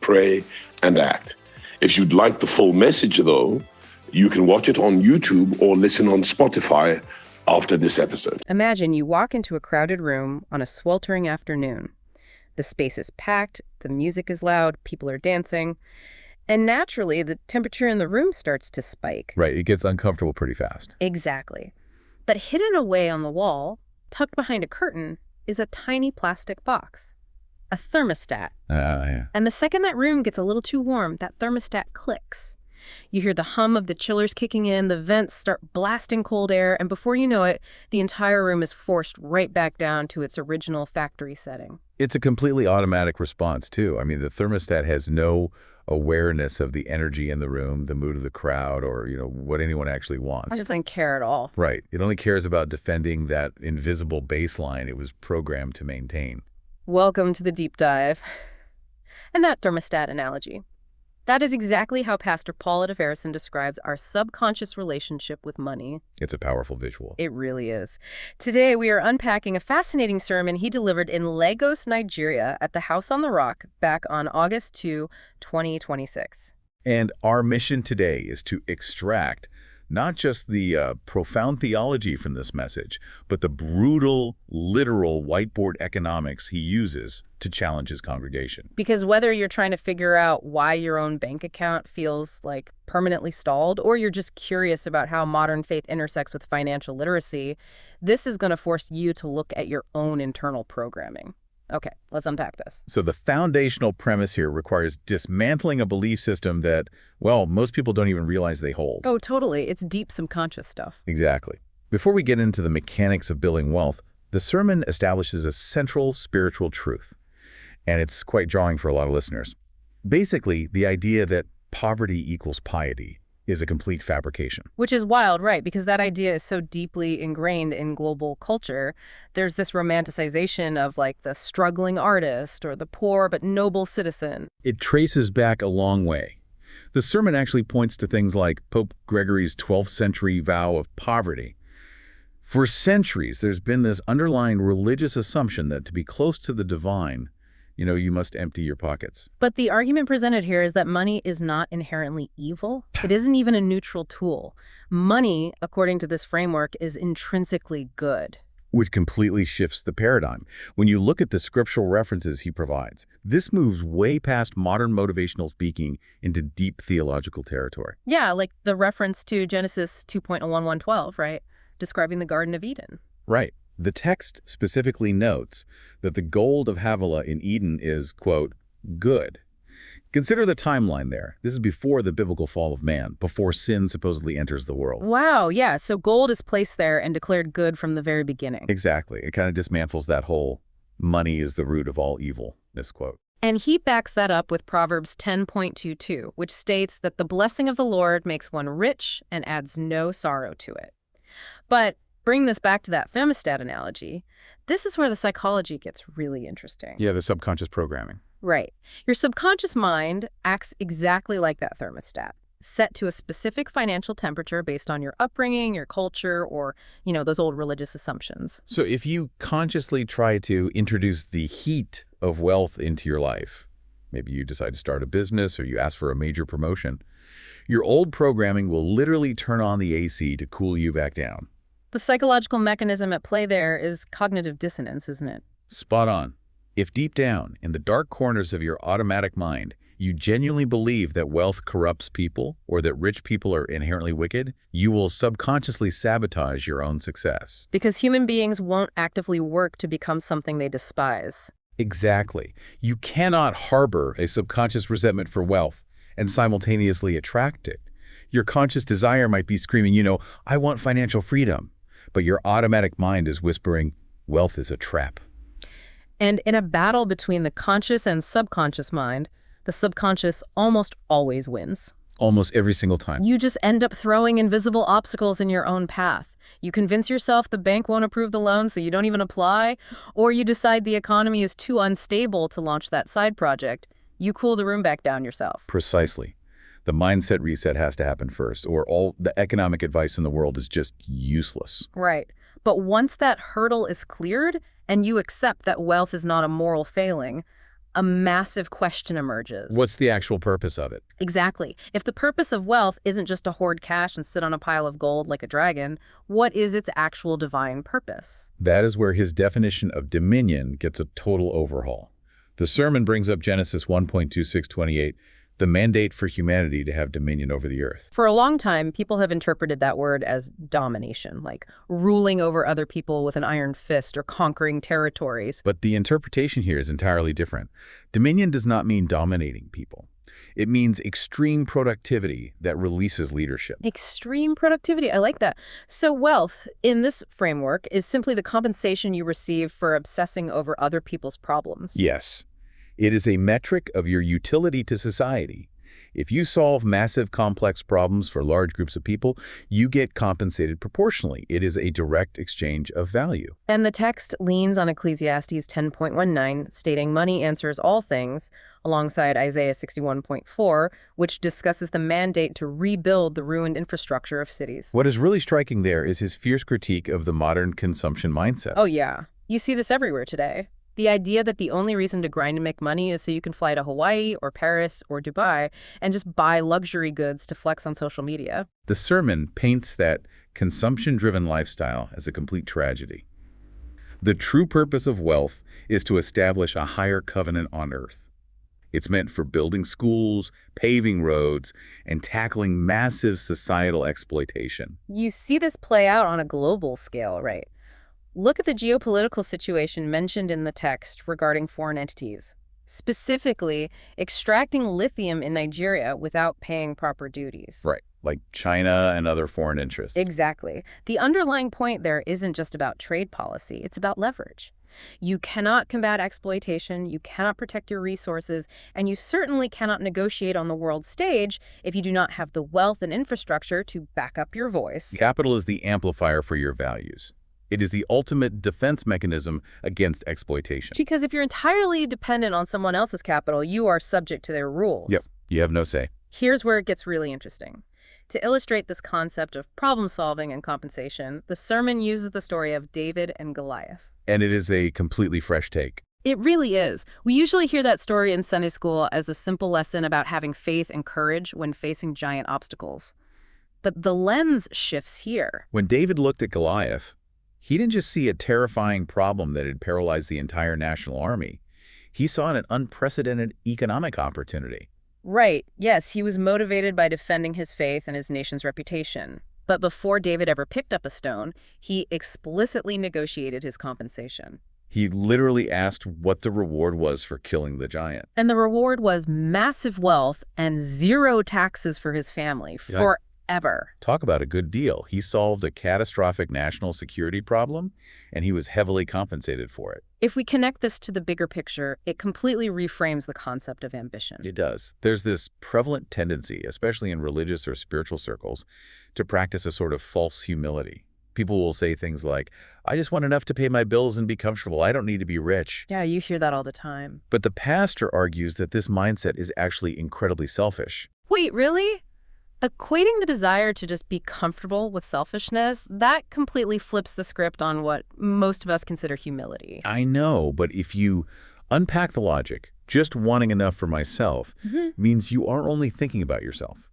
pray, and act. If you'd like the full message, though, you can watch it on YouTube or listen on Spotify after this episode. Imagine you walk into a crowded room on a sweltering afternoon. The space is packed, the music is loud, people are dancing, and naturally, the temperature in the room starts to spike. Right, it gets uncomfortable pretty fast. Exactly. But hidden away on the wall, tucked behind a curtain, is a tiny plastic box. A thermostat. Yeah. And the second that room gets a little too warm, that thermostat clicks. You hear the hum of the chillers kicking in, the vents start blasting cold air, and before you know it, the entire room is forced right back down to its original factory setting. It's a completely automatic response, too. I mean, the thermostat has no awareness of the energy in the room, the mood of the crowd, or, what anyone actually wants. It doesn't care at all. Right. It only cares about defending that invisible baseline it was programmed to maintain. Welcome to the deep dive. And that thermostat analogy. That is exactly how Pastor Paul Adefarasin describes our subconscious relationship with money. It's a powerful visual. It really is. Today, we are unpacking a fascinating sermon he delivered in Lagos, Nigeria, at the House on the Rock back on August 2, 2026. And our mission today is to extract not just the profound theology from this message, but the brutal, literal whiteboard economics he uses to challenge his congregation. Because whether you're trying to figure out why your own bank account feels like permanently stalled, or you're just curious about how modern faith intersects with financial literacy, this is going to force you to look at your own internal programming. Okay, let's unpack this. So the foundational premise here requires dismantling a belief system that, well, most people don't even realize they hold. Oh, totally. It's deep subconscious stuff. Exactly. Before we get into the mechanics of building wealth, the sermon establishes a central spiritual truth, and it's quite jarring for a lot of listeners. Basically, the idea that poverty equals piety is a complete fabrication. Which is wild, right? Because that idea is so deeply ingrained in global culture. There's this romanticization of like the struggling artist or the poor but noble citizen. It traces back a long way. The sermon actually points to things like Pope Gregory's 12th century vow of poverty. For centuries, there's been this underlying religious assumption that to be close to the divine, you must empty your pockets. But the argument presented here is that money is not inherently evil. It isn't even a neutral tool. Money, according to this framework, is intrinsically good. Which completely shifts the paradigm. When you look at the scriptural references he provides, this moves way past modern motivational speaking into deep theological territory. Yeah, like the reference to Genesis 2.1112, right? Describing the Garden of Eden. Right. The text specifically notes that the gold of Havilah in Eden is, quote, good. Consider the timeline there. This is before the biblical fall of man, before sin supposedly enters the world. Wow, yeah, so gold is placed there and declared good from the very beginning. Exactly. It kind of dismantles that whole money is the root of all evil misquote. And he backs that up with Proverbs 10.22, which states that the blessing of the Lord makes one rich and adds no sorrow to it. But bring this back to that thermostat analogy, this is where the psychology gets really interesting. Yeah, the subconscious programming. Right. Your subconscious mind acts exactly like that thermostat, set to a specific financial temperature based on your upbringing, your culture, or, those old religious assumptions. So if you consciously try to introduce the heat of wealth into your life, maybe you decide to start a business or you ask for a major promotion, your old programming will literally turn on the AC to cool you back down. The psychological mechanism at play there is cognitive dissonance, isn't it? Spot on. If deep down, in the dark corners of your automatic mind, you genuinely believe that wealth corrupts people or that rich people are inherently wicked, you will subconsciously sabotage your own success. Because human beings won't actively work to become something they despise. Exactly. You cannot harbor a subconscious resentment for wealth and simultaneously attract it. Your conscious desire might be screaming, I want financial freedom. But your automatic mind is whispering, wealth is a trap. And in a battle between the conscious and subconscious mind, the subconscious almost always wins. Almost every single time. You just end up throwing invisible obstacles in your own path. You convince yourself the bank won't approve the loan, so you don't even apply, or you decide the economy is too unstable to launch that side project. You cool the room back down yourself. Precisely. The mindset reset has to happen first, or all the economic advice in the world is just useless. Right. But once that hurdle is cleared and you accept that wealth is not a moral failing, a massive question emerges. What's the actual purpose of it? Exactly. If the purpose of wealth isn't just to hoard cash and sit on a pile of gold like a dragon, what is its actual divine purpose? That is where his definition of dominion gets a total overhaul. The sermon brings up Genesis 1.2628, the mandate for humanity to have dominion over the earth. For a long time, people have interpreted that word as domination, like ruling over other people with an iron fist or conquering territories. But the interpretation here is entirely different. Dominion does not mean dominating people. It means extreme productivity that releases leadership. Extreme productivity. I like that. So wealth, in this framework, is simply the compensation you receive for obsessing over other people's problems. Yes. It is a metric of your utility to society. If you solve massive, complex problems for large groups of people, you get compensated proportionally. It is a direct exchange of value. And the text leans on Ecclesiastes 10.19, stating money answers all things, alongside Isaiah 61.4, which discusses the mandate to rebuild the ruined infrastructure of cities. What is really striking there is his fierce critique of the modern consumption mindset. Oh yeah, you see this everywhere today. The idea that the only reason to grind and make money is so you can fly to Hawaii or Paris or Dubai and just buy luxury goods to flex on social media. The sermon paints that consumption-driven lifestyle as a complete tragedy. The true purpose of wealth is to establish a higher covenant on earth. It's meant for building schools, paving roads, and tackling massive societal exploitation. You see this play out on a global scale, right? Look at the geopolitical situation mentioned in the text regarding foreign entities. Specifically, extracting lithium in Nigeria without paying proper duties. Right, like China and other foreign interests. Exactly. The underlying point there isn't just about trade policy, it's about leverage. You cannot combat exploitation, you cannot protect your resources, and you certainly cannot negotiate on the world stage if you do not have the wealth and infrastructure to back up your voice. Capital is the amplifier for your values. It is the ultimate defense mechanism against exploitation. Because if you're entirely dependent on someone else's capital, you are subject to their rules. Yep, you have no say. Here's where it gets really interesting. To illustrate this concept of problem-solving and compensation, the sermon uses the story of David and Goliath. And it is a completely fresh take. It really is. We usually hear that story in Sunday school as a simple lesson about having faith and courage when facing giant obstacles. But the lens shifts here. When David looked at Goliath, he didn't just see a terrifying problem that had paralyzed the entire national army. He saw an unprecedented economic opportunity. Right. Yes, he was motivated by defending his faith and his nation's reputation. But before David ever picked up a stone, he explicitly negotiated his compensation. He literally asked what the reward was for killing the giant. And the reward was massive wealth and zero taxes for his family forever. Talk about a good deal. He solved a catastrophic national security problem, and he was heavily compensated for it. If we connect this to the bigger picture, it completely reframes the concept of ambition. It does. There's this prevalent tendency, especially in religious or spiritual circles, to practice a sort of false humility. People will say things like, I just want enough to pay my bills and be comfortable. I don't need to be rich. Yeah, you hear that all the time. But the pastor argues that this mindset is actually incredibly selfish. Wait, really? Equating the desire to just be comfortable with selfishness, that completely flips the script on what most of us consider humility. I know, but if you unpack the logic, just wanting enough for myself means you are only thinking about yourself.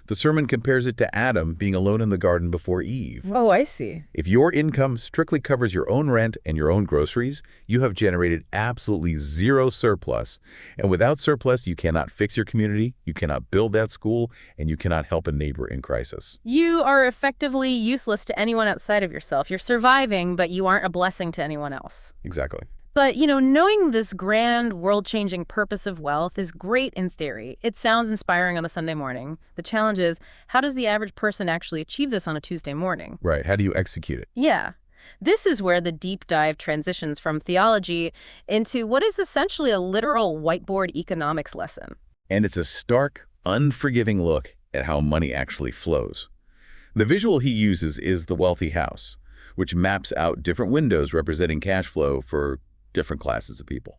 The sermon compares it to Adam being alone in the garden before Eve. Oh, I see. If your income strictly covers your own rent and your own groceries, you have generated absolutely zero surplus. And without surplus, you cannot fix your community, you cannot build that school, and you cannot help a neighbor in crisis. You are effectively useless to anyone outside of yourself. You're surviving, but you aren't a blessing to anyone else. Exactly. But, you know, knowing this grand, world-changing purpose of wealth is great in theory. It sounds inspiring on a Sunday morning. The challenge is, how does the average person actually achieve this on a Tuesday morning? Right. How do you execute it? Yeah. This is where the deep dive transitions from theology into what is essentially a literal whiteboard economics lesson. And it's a stark, unforgiving look at how money actually flows. The visual he uses is the wealthy house, which maps out different windows representing cash flow for different classes of people.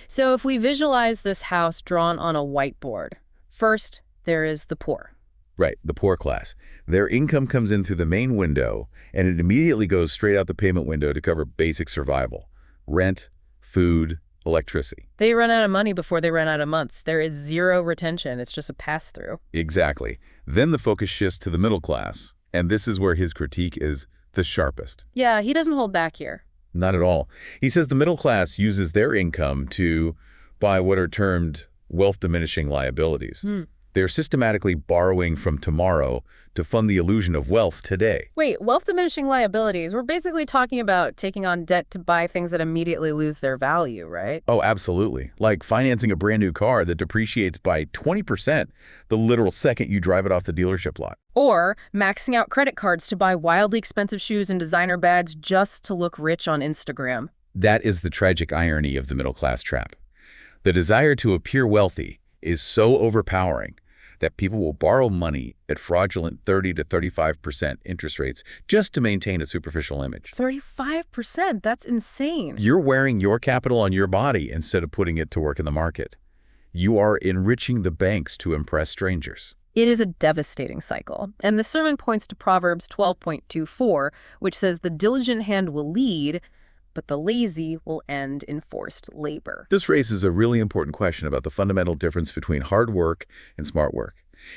So if we visualize this house drawn on a whiteboard, first, there is the poor. Right, the poor class. Their income comes in through the main window, and it immediately goes straight out the payment window to cover basic survival. Rent, food, electricity. They run out of money before they run out of month. There is zero retention. It's just a pass-through. Exactly. Then the focus shifts to the middle class, and this is where his critique is the sharpest. Yeah, he doesn't hold back here. Not at all. He says the middle class uses their income to buy what are termed wealth-diminishing liabilities. They're systematically borrowing from tomorrow to fund the illusion of wealth today. Wait, wealth-diminishing liabilities, we're basically talking about taking on debt to buy things that immediately lose their value, right? Oh, absolutely. Like financing a brand new car that depreciates by 20% the literal second you drive it off the dealership lot. Or maxing out credit cards to buy wildly expensive shoes and designer bags just to look rich on Instagram. That is the tragic irony of the middle-class trap. The desire to appear wealthy is so overpowering that people will borrow money at fraudulent 30 to 35% interest rates just to maintain a superficial image. 35%? That's insane. You're wearing your capital on your body instead of putting it to work in the market. You are enriching the banks to impress strangers. It is a devastating cycle. And the sermon points to Proverbs 12.24, which says, "The diligent hand will lead, but the lazy will end in forced labor." This raises a really important question about the fundamental difference between hard work and smart work.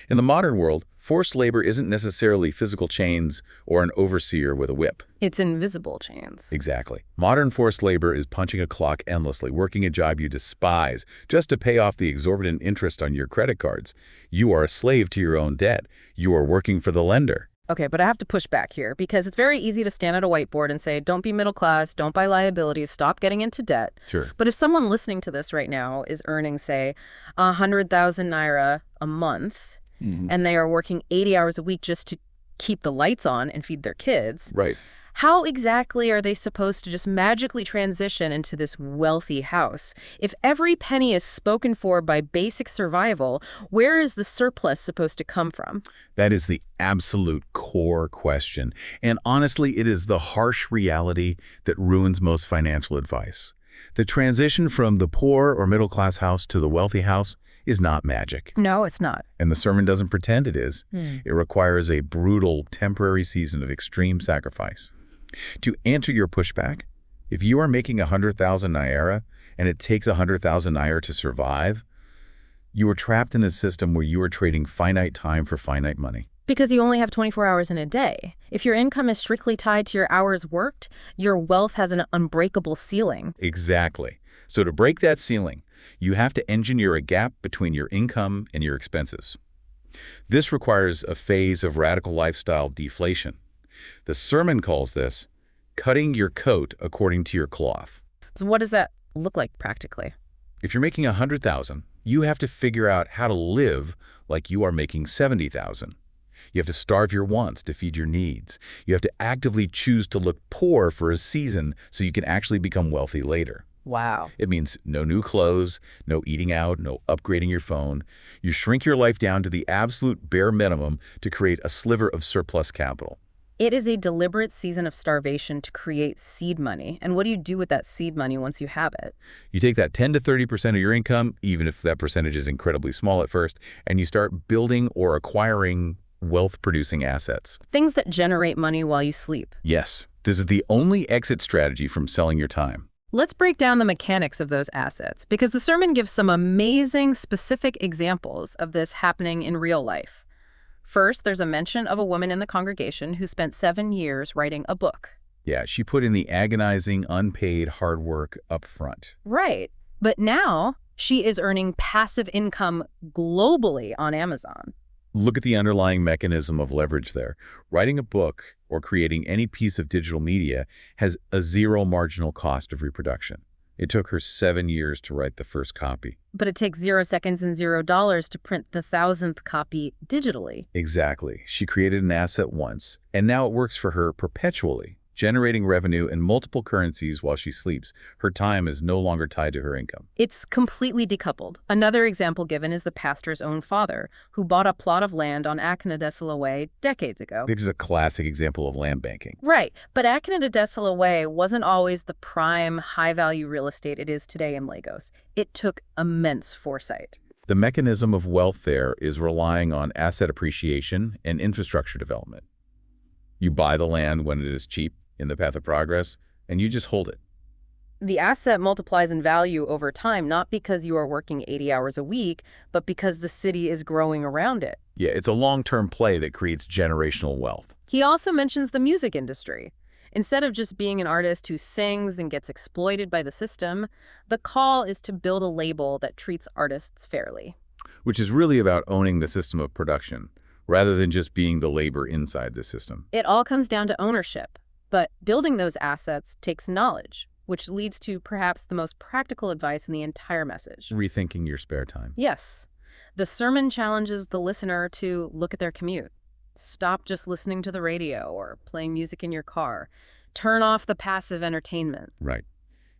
In the modern world, forced labor isn't necessarily physical chains or an overseer with a whip. It's invisible chains. Exactly. Modern forced labor is punching a clock endlessly, working a job you despise just to pay off the exorbitant interest on your credit cards. You are a slave to your own debt. You are working for the lender. Okay, but I have to push back here because it's very easy to stand at a whiteboard and say, don't be middle class, don't buy liabilities, stop getting into debt. Sure. But if someone listening to this right now is earning, say, 100,000 naira a month, and they are working 80 hours a week just to keep the lights on and feed their kids, Right. how exactly are they supposed to just magically transition into this wealthy house? If every penny is spoken for by basic survival, where is the surplus supposed to come from? That is the absolute core question. And honestly, it is the harsh reality that ruins most financial advice. The transition from the poor or middle-class house to the wealthy house is not magic. No, it's not. And the sermon doesn't pretend it is. It requires a brutal, temporary season of extreme sacrifice. To answer your pushback, if you are making 100,000 naira and it takes 100,000 naira to survive, you are trapped in a system where you are trading finite time for finite money. Because you only have 24 hours in a day. If your income is strictly tied to your hours worked, your wealth has an unbreakable ceiling. Exactly. So to break that ceiling, you have to engineer a gap between your income and your expenses. This requires a phase of radical lifestyle deflation. The sermon calls this cutting your coat according to your cloth. So what does that look like practically? If you're making 100,000, you have to figure out how to live like you are making 70,000. You have to starve your wants to feed your needs. You have to actively choose to look poor for a season so you can actually become wealthy later. Wow. It means no new clothes, no eating out, no upgrading your phone. You shrink your life down to the absolute bare minimum to create a sliver of surplus capital. It is a deliberate season of starvation to create seed money. And what do you do with that seed money once you have it? You take that 10 to 30% of your income, even if that percentage is incredibly small at first, and you start building or acquiring wealth-producing assets. Things that generate money while you sleep. Yes, this is the only exit strategy from selling your time. Let's break down the mechanics of those assets, because the sermon gives some amazing specific examples of this happening in real life. First, there's a mention of a woman in the congregation who spent 7 years writing a book. Yeah, she put in the agonizing, unpaid hard work up front. Right. But now she is earning passive income globally on Amazon. Look at the underlying mechanism of leverage there. Writing a book or creating any piece of digital media has a zero marginal cost of reproduction. It took her 7 years to write the first copy. But it takes 0 seconds and $0 to print the 1,000th copy digitally. Exactly. She created an asset once, and now it works for her perpetually, generating revenue in multiple currencies while she sleeps. Her time is no longer tied to her income. It's completely decoupled. Another example given is the pastor's own father, who bought a plot of land on Akinadesala Way decades ago. This is a classic example of land banking. Right, but Akinadesala Way wasn't always the prime, high-value real estate it is today in Lagos. It took immense foresight. The mechanism of wealth there is relying on asset appreciation and infrastructure development. You buy the land when it is cheap, in the path of progress, and you just hold it. The asset multiplies in value over time, not because you are working 80 hours a week, but because the city is growing around it. Yeah, it's a long-term play that creates generational wealth. He also mentions the music industry. Instead of just being an artist who sings and gets exploited by the system, the call is to build a label that treats artists fairly. Which is really about owning the system of production, rather than just being the labor inside the system. It all comes down to ownership, but building those assets takes knowledge, which leads to perhaps the most practical advice in the entire message. Rethinking your spare time. Yes. The sermon challenges the listener to look at their commute. Stop just listening to the radio or playing music in your car. Turn off the passive entertainment. Right.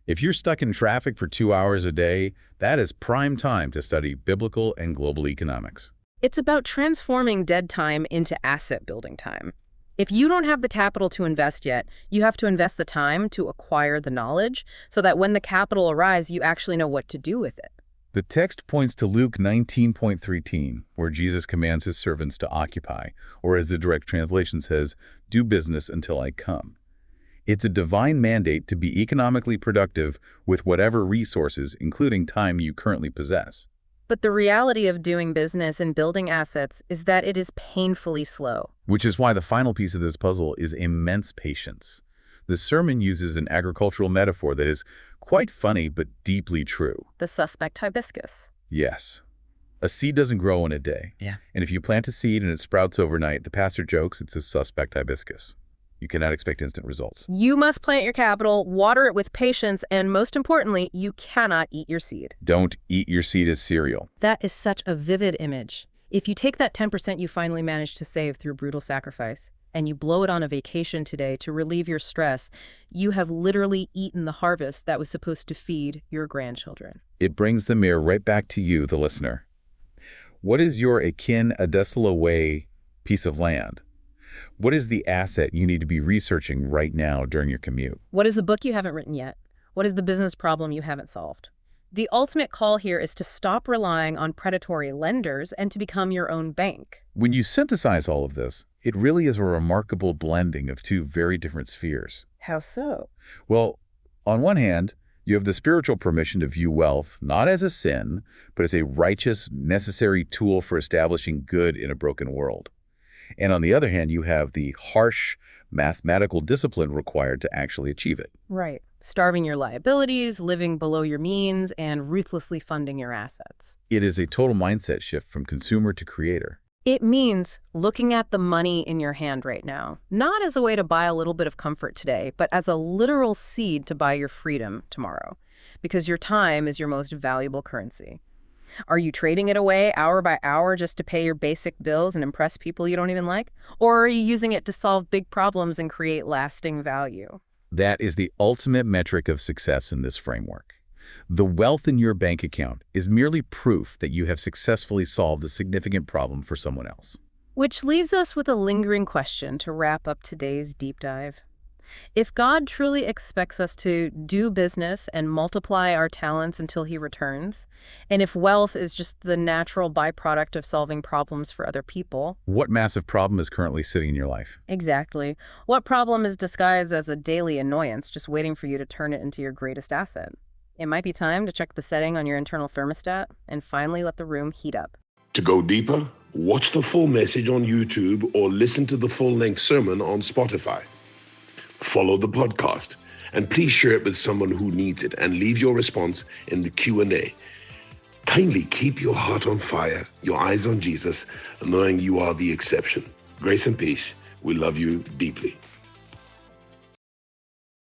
If you're stuck in traffic for 2 hours a day, that is prime time to study biblical and global economics. It's about transforming dead time into asset building time. If you don't have the capital to invest yet, you have to invest the time to acquire the knowledge so that when the capital arrives, you actually know what to do with it. The text points to Luke 19:13, where Jesus commands his servants to occupy, or as the direct translation says, do business until I come. It's a divine mandate to be economically productive with whatever resources, including time, you currently possess. But the reality of doing business and building assets is that it is painfully slow. Which is why the final piece of this puzzle is immense patience. The sermon uses an agricultural metaphor that is quite funny but deeply true. The suspect hibiscus. Yes. A seed doesn't grow in a day. Yeah. And if you plant a seed and it sprouts overnight, the pastor jokes it's a suspect hibiscus. You cannot expect instant results. You must plant your capital, water it with patience, and most importantly, you cannot eat your seed. Don't eat your seed as cereal. That is such a vivid image. If you take that 10% you finally managed to save through brutal sacrifice, and you blow it on a vacation today to relieve your stress, you have literally eaten the harvest that was supposed to feed your grandchildren. It brings the mirror right back to you, the listener. What is your akin a desolate way piece of land? What is the asset you need to be researching right now during your commute? What is the book you haven't written yet? What is the business problem you haven't solved? The ultimate call here is to stop relying on predatory lenders and to become your own bank. When you synthesize all of this, it really is a remarkable blending of two very different spheres. How so? Well, on one hand, you have the spiritual permission to view wealth not as a sin, but as a righteous, necessary tool for establishing good in a broken world. And on the other hand, you have the harsh mathematical discipline required to actually achieve it. Right. Starving your liabilities, living below your means, and ruthlessly funding your assets. It is a total mindset shift from consumer to creator. It means looking at the money in your hand right now, not as a way to buy a little bit of comfort today, but as a literal seed to buy your freedom tomorrow, because your time is your most valuable currency. Are you trading it away hour by hour just to pay your basic bills and impress people you don't even like? Or are you using it to solve big problems and create lasting value? That is the ultimate metric of success in this framework. The wealth in your bank account is merely proof that you have successfully solved a significant problem for someone else. Which leaves us with a lingering question to wrap up today's deep dive. If God truly expects us to do business and multiply our talents until he returns, and if wealth is just the natural byproduct of solving problems for other people, what massive problem is currently sitting in your life? Exactly. What problem is disguised as a daily annoyance, just waiting for you to turn it into your greatest asset? It might be time to check the setting on your internal thermostat and finally let the room heat up. To go deeper, watch the full message on YouTube or listen to the full-length sermon on Spotify. Follow the podcast, and please share it with someone who needs it and leave your response in the Q&A. Kindly keep your heart on fire, your eyes on Jesus, knowing you are the exception. Grace and peace. We love you deeply.